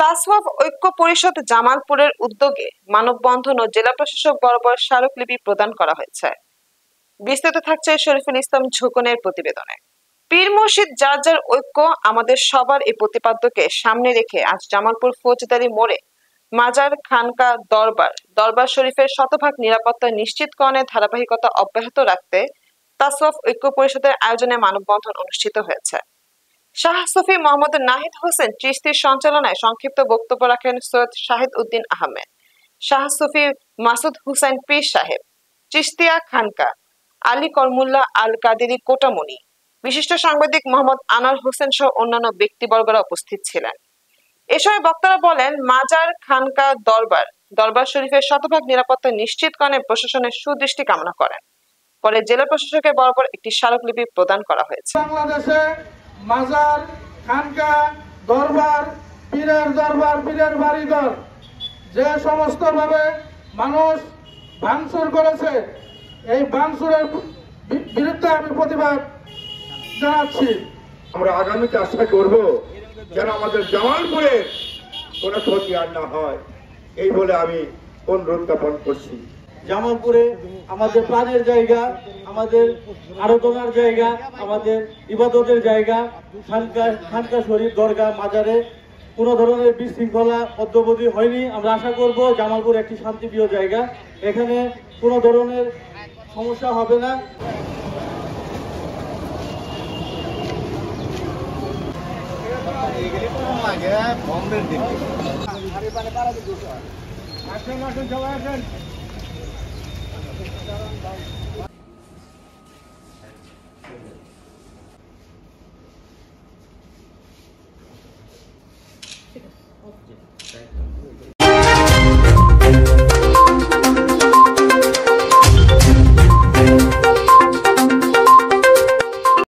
তাসওয়াফ ঐক্য পরিষদ জামালপুরের উদ্যোগে মানববন্ধন ও জেলা প্রশাসক বরাবর স্মারকলিপি প্রদান করা হয়েছে। বিস্তারিত থাকছে শরীফুল ইসলাম ঝুকনের প্রতিবেদনে। পীর মুর্শিদ যার যার ঐক্য আমাদের সবার এই প্রতিপাদ্যকে সামনে রেখে আজ জামালপুর ফৌজদারি মোড়ে মাজার, খানকা, দরবার শরীফের শতভাগ নিরাপত্তা নিশ্চিতকরণের ধারাবাহিকতা অব্যাহত রাখতে তাসওয়াফ ঐক্য পরিষদের আয়োজনে মানববন্ধন অনুষ্ঠিত হয়েছে। শাহ সুফি মোহাম্মদ নাহিদ হোসেন চিশতির সঞ্চালনায় সংক্ষিপ্ত বক্তব্য রাখেন সৈয়দ শাহিদ উদ্দিন আহমেদ, শাহ সুফি মাসুদ হুসাইন পীর সাহেব, চিশতিয়া খানকা, আলী করমুল্লাহ আল কাদেরি কোটামণি, বিশিষ্ট সাংবাদিক মোহাম্মদ আনোয়ার হোসেন সহ অন্যান্য ব্যক্তিবর্গরা উপস্থিত ছিলেন। এ সময় বক্তারা বলেন, মাজার, খানকা, দরবার শরীফের শতভাগ নিরাপত্তা নিশ্চিতকরণে প্রশাসনের সুদৃষ্টি কামনা করেন। পরে জেলা প্রশাসকের বরাবর একটি স্মারকলিপি প্রদান করা হয়েছে। বাংলাদেশে মাজার, খানকা, দরবার, পীরের বাড়িঘর যে সমস্ত ভাবে মানুষ ভাঙচুর করেছে, এই ভাঙচুরের বিরুদ্ধে আমি প্রতিবাদ জানাচ্ছি। আমরা আগামীতে আশা করব যেন আমাদের জামালপুরের কোনো ক্ষতি আর না হয়, এই বলে আমি অনুরোধ জ্ঞাপন করছি। জামালপুরে আমাদের প্রাণের জায়গা, আমাদের আরাধনার জায়গা, আমাদের ইবাদতের জায়গা। খানকা শরীফ, দরগা, মাজারে কোনো ধরনের বিশৃঙ্খলা অদ্যাবধি হয়নি। আমরা আশা করব জামালপুর একটি শান্তিপ্রিয় জায়গা, এখানে কোনো ধরনের সমস্যা হবে না। বন্ধের দিন